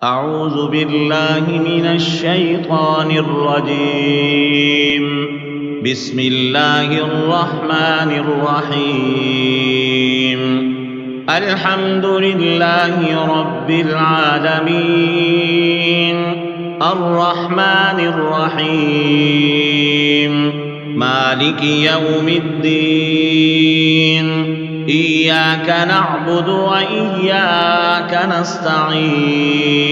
أعوذ بالله من الشيطان الرجيم. بسم الله الرحمن الرحيم. الحمد لله رب العالمين، الرحمن الرحيم، مالك يوم الدين. إياك نعبد وإياك نستعين.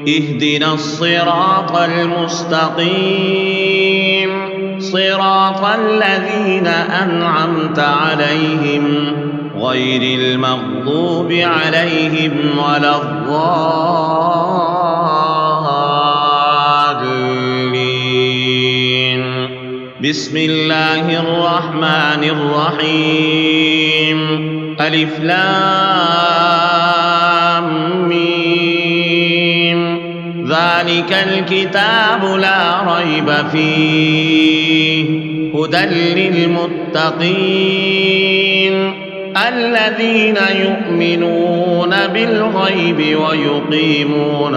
اهدنا الصراط المستقيم، صراط الذين أنعمت عليهم غير المغضوب عليهم ولا الضالين. بسم الله الرحمن الرحيم. ألف لام ميم. ذلك الكتاب لا ريب فيه، هدى للمتقين الذين يؤمنون بالغيب ويقيمون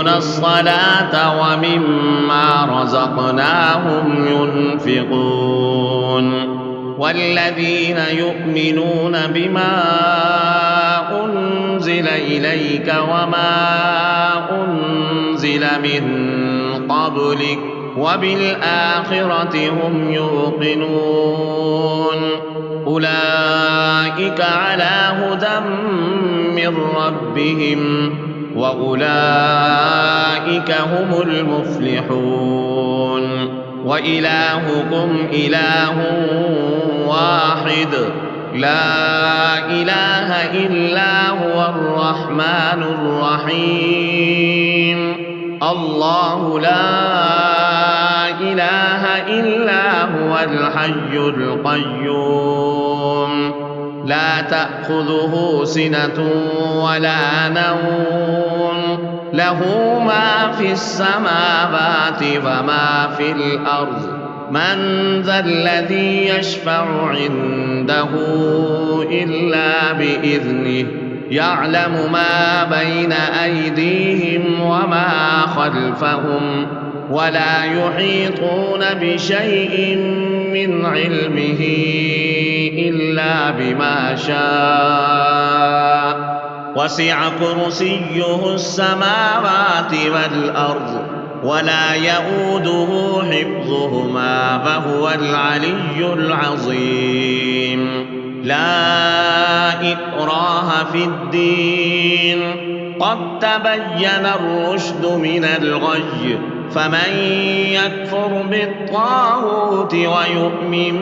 الصلاة ومما رزقناهم ينفقون. والذين يؤمنون بما أنزل إليك وما أنزل من قبلك وبالآخرة هم يوقنون. أولئك على هدى من ربهم وأولئك هم المفلحون. وإلهكم إله واحد، لا إله إلا هو الرحمن الرحيم. الله لا إله إلا هو الحي القيوم، لا تأخذه سنة ولا نوم، له ما في السماوات وما في الأرض. من ذا الذي يشفع عنده إلا بإذنه، يعلم ما بين أيديهم وما خلفهم، ولا يحيطون بشيء من علمه إلا بما شاء. وسع كرسيه السماوات والأرض ولا يئوده حفظهما وهو العلي العظيم. لا إكراه في الدين، قد تبين الرشد من الغي. فمن يكفر بالطاغوت ويؤمن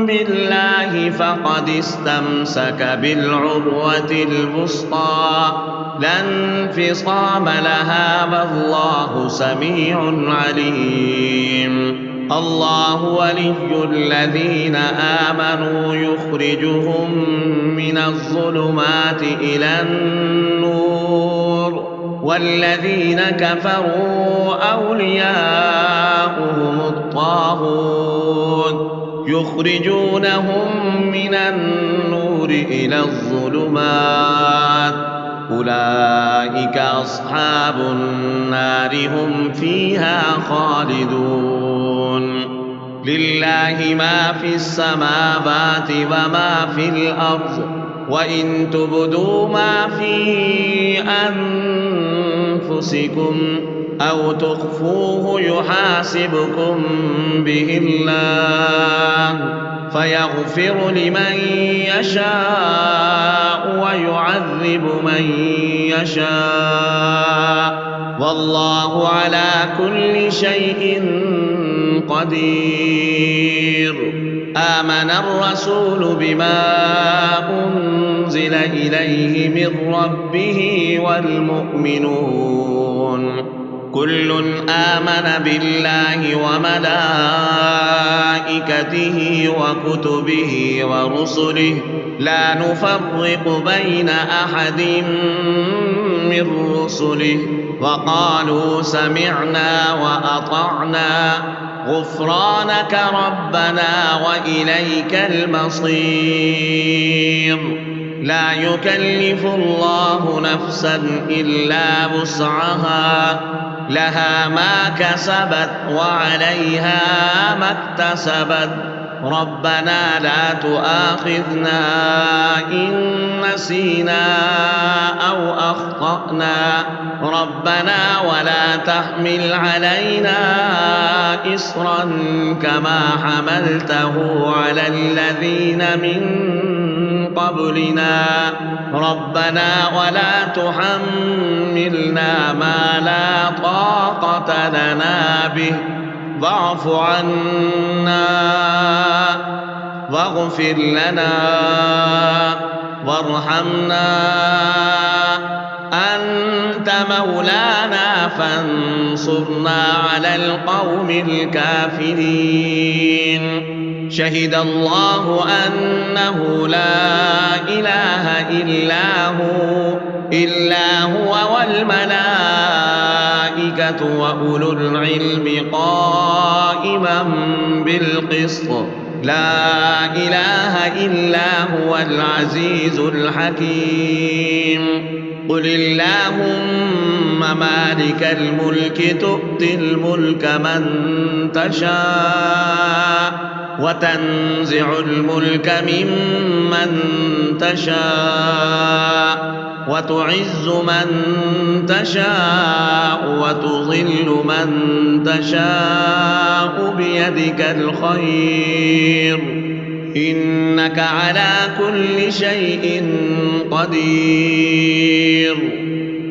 بالله فقد استمسك بالعروة الوثقى لا انفصام لها والله سميع عليم. الله ولي الذين آمنوا يخرجهم من الظلمات إلى النور، والذين كفروا أولياؤهم الطاغوت يخرجونهم من النور إلى الظلمات. أولئك أصحاب النار هم فيها خالدون. لله ما في السماوات وما في الأرض، وإن تبدوا ما في أنفسكم أو تخفوه يحاسبكم به الله، فيغفر لمن يشاء ويعذب من يشاء، والله على كل شيء قدير. آمن الرسول بما أنزل إليه من ربه والمؤمنون كل آمن بالله وملائكته وكتبه ورسله لا نفرق بين أحد من رسله، وقالوا سمعنا وأطعنا غفرانك ربنا وإليك المصير. لا يكلف الله نفسا إلا وسعها، لها ما كسبت وعليها ما اكتسبت. ربنا لا تؤاخذنا إن نسينا أو أخطأنا، ربنا ولا تحمل علينا إصرا كما حملته على الذين من قبلنا، ربنا ولا تحملنا ما لا طاقة لنا به، واعف عنا واغفر لنا وارحمنا، أنت مولانا فانصرنا على القوم الكافرين. شهد الله أنه لا إله إلا هو والملائكة وأولو العلم قائما بالقسط، لا إله إلا هو العزيز الحكيم. قل اللهم مالك الملك تؤتي الملك من تشاء وتنزع الملك ممن تشاء وتعز من تشاء وتضل من تشاء بيدك الخير، إنك على كل شيء قدير.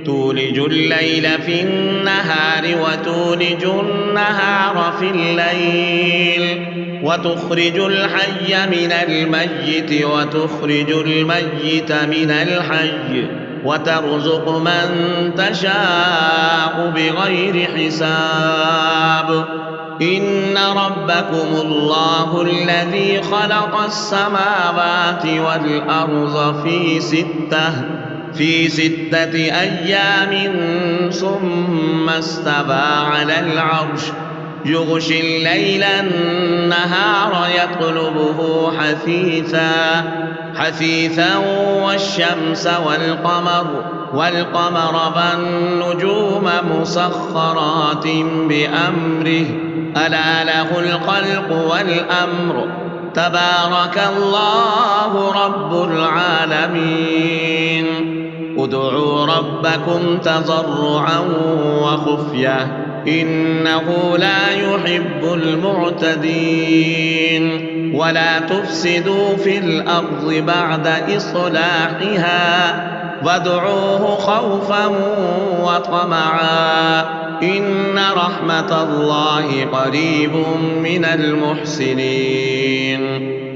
تولج الليل في النهار وتولج النهار في الليل، وتخرج الحي من الميت وتخرج الميت من الحي، وترزق من تشاء بغير حساب. إن ربكم الله الذي خلق السماوات والأرض في ستة أيام ثم استوى على العرش، يغشي الليل النهار يطلبه حثيثا والشمس والقمر والنجوم مسخرات بأمره، ألا له الخلق والأمر، تبارك الله رب العالمين. ادعوا ربكم تضرعا وخفية إنه لا يحب المعتدين. ولا تفسدوا في الأرض بعد إصلاحها وادعوه خوفا وطمعا إن رحمة الله قريب من المحسنين.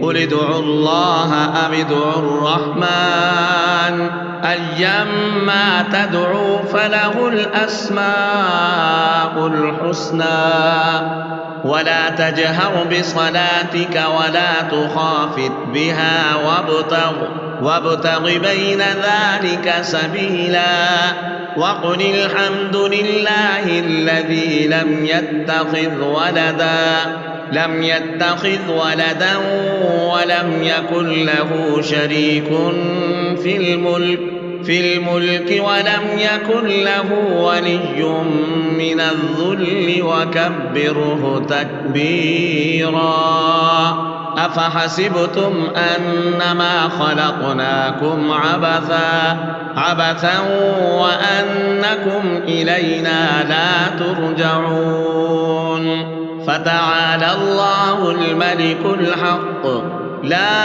قل ادعوا الله أو ادعوا الرحمن أيما تدعوا فله الأسماء الحسنى. ولا تجهر بصلاتك ولا تخافت بها وابتغ بين ذلك سبيلا. وقل الحمد لله الذي لم يتخذ ولدا ولم يكن له شريك في الملك ولم يكن له ولي من الذل وكبره تكبيرا. أفحسبتم أنما خلقناكم عبثا وأنكم إلينا لا ترجعون. فتعالى الله الملك الحق لا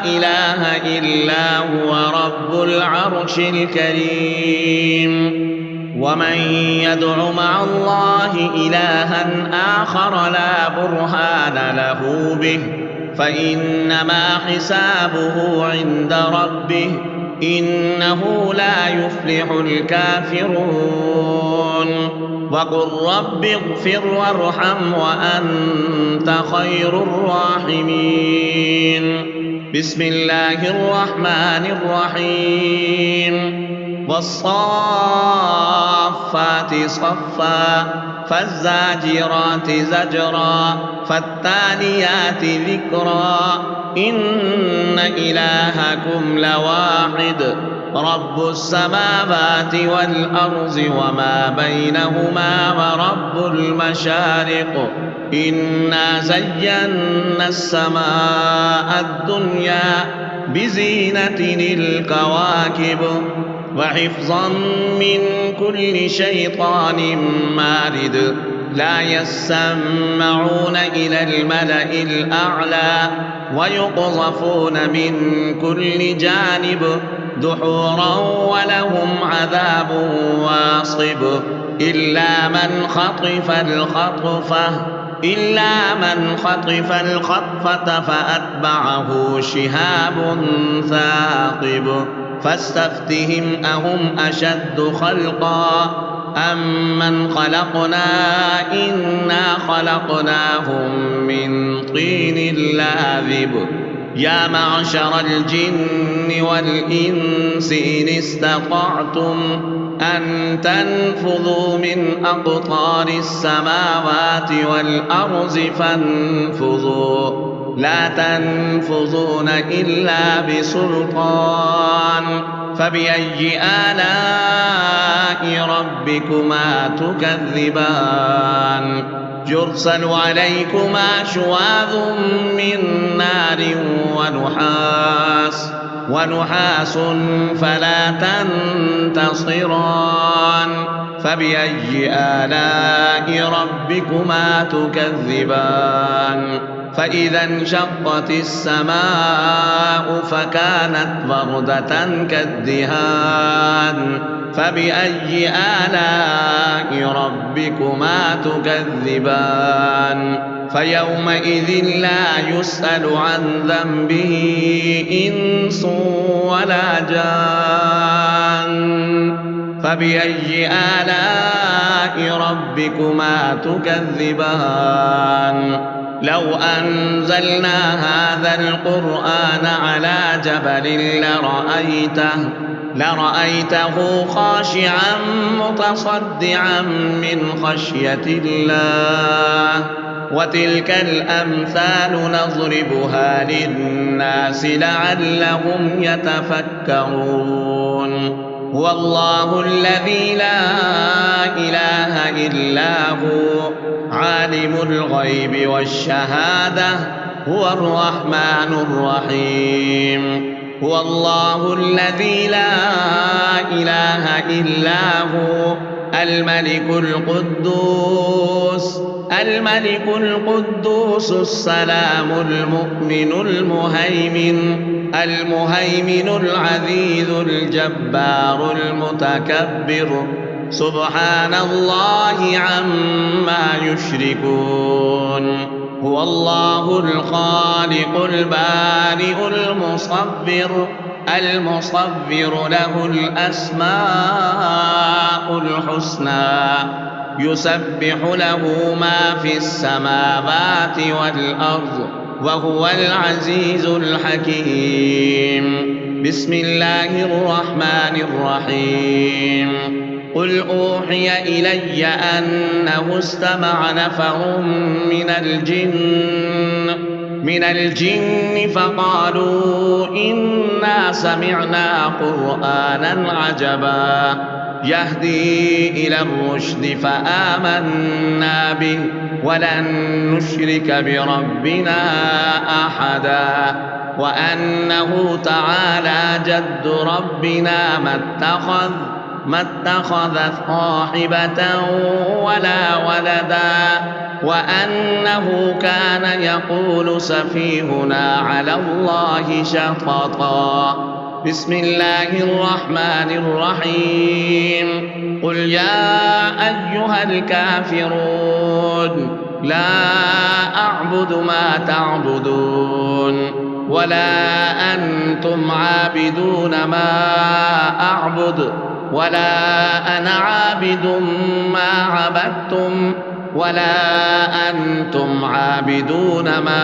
إله إلا هو رب العرش الكريم. ومن يدع مع الله إلها آخر لا برهان له به فإنما حسابه عند ربه إنه لا يفلح الكافرون. وقل رب اغفر وارحم وأنت خير الراحمين. بسم الله الرحمن الرحيم. والصافات صفا فالزاجرات زجرا فالتاليات ذكرا إن إلهكم لواحد رب السماوات والأرض وما بينهما ورب المشارق إنا زينا السماء الدنيا بزينة الكواكب وحفظا من كل شيطان مارد لا يسمعون إلى الملأ الأعلى ويقذفون من كل جانب دحورا ولهم عذاب واصب إلا من خطف الخطفة فأتبعه شهاب ثاقب فاستفتهم أهم أشد خلقا أم من خلقنا إنا خلقناهم من طين لاذب يا معشر الجن والإنس إن استطعتم أن تنفذوا من أقطار السماوات والأرض فانفذوا لا تنفذون إلا بسلطان فبأي آلاء ربكما تكذبان يرسل عليكما شواظ من نار ونحاس فلا تنتصران فبأي آلاء ربكما تكذبان فإذا انشقت السماء فكانت وردة كالدهان فبأي آلاء ربكما تكذبان فيومئذ لا يسأل عن ذنبه إنس ولا جان فبأي آلاء ربكما تكذبان لو أنزلنا هذا القرآن على جبل لرأيته خاشعا متصدعا من خشية الله وتلك الأمثال نضربها للناس لعلهم يتفكرون هو الله الذي لا إله إلا هو عالم الغيب والشهادة هو الرحمن الرحيم هو الله الذي لا إله إلا هو الملك القدوس السلام المؤمن المهيمن العزيز الجبار المتكبر سبحان الله عما يشركون هو الله الخالق البارئ المصور له الأسماء الحسنى يسبح له ما في السماوات والأرض وهو العزيز الحكيم بسم الله الرحمن الرحيم قل أوحي إلي أنه استمع نفر من الجن فقالوا إنا سمعنا قرآنا عجبا يهدي إلى الرشد فآمنا به ولن نشرك بربنا أحدا وأنه تعالى جد ربنا ما اتخذ صاحبة ولا ولدا وأنه كان يقول سفيهنا على الله شططا بسم الله الرحمن الرحيم قل يا أيها الكافرون لا أعبد ما تعبدون ولا أنتم عابدون ما أعبد ولا أنا عابد ما عبدتم ولا أنتم عابدون ما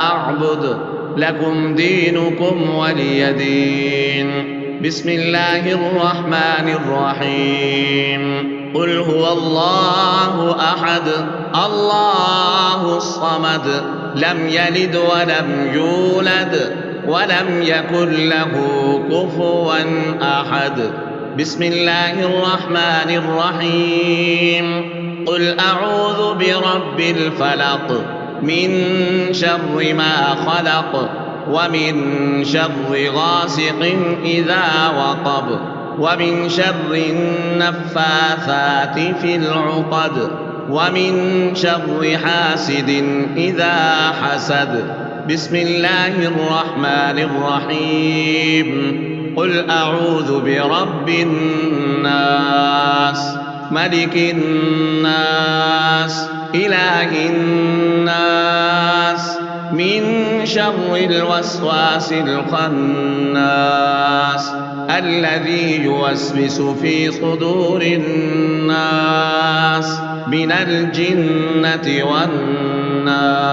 أعبد لكم دينكم ولي دين بسم الله الرحمن الرحيم قل هو الله أحد الله الصمد لم يلد ولم يولد ولم يكن له كفوا أحد بسم الله الرحمن الرحيم قل أعوذ برب الفلق من شر ما خلق ومن شر غاسق إذا وقب ومن شر النفاثات في العقد ومن شر حاسد إذا حسد بسم الله الرحمن الرحيم قل أعوذ برب الناس ملك الناس إله الناس من شر الوسواس الخناس الذي يوسوس في صدور الناس من الجنة والناس.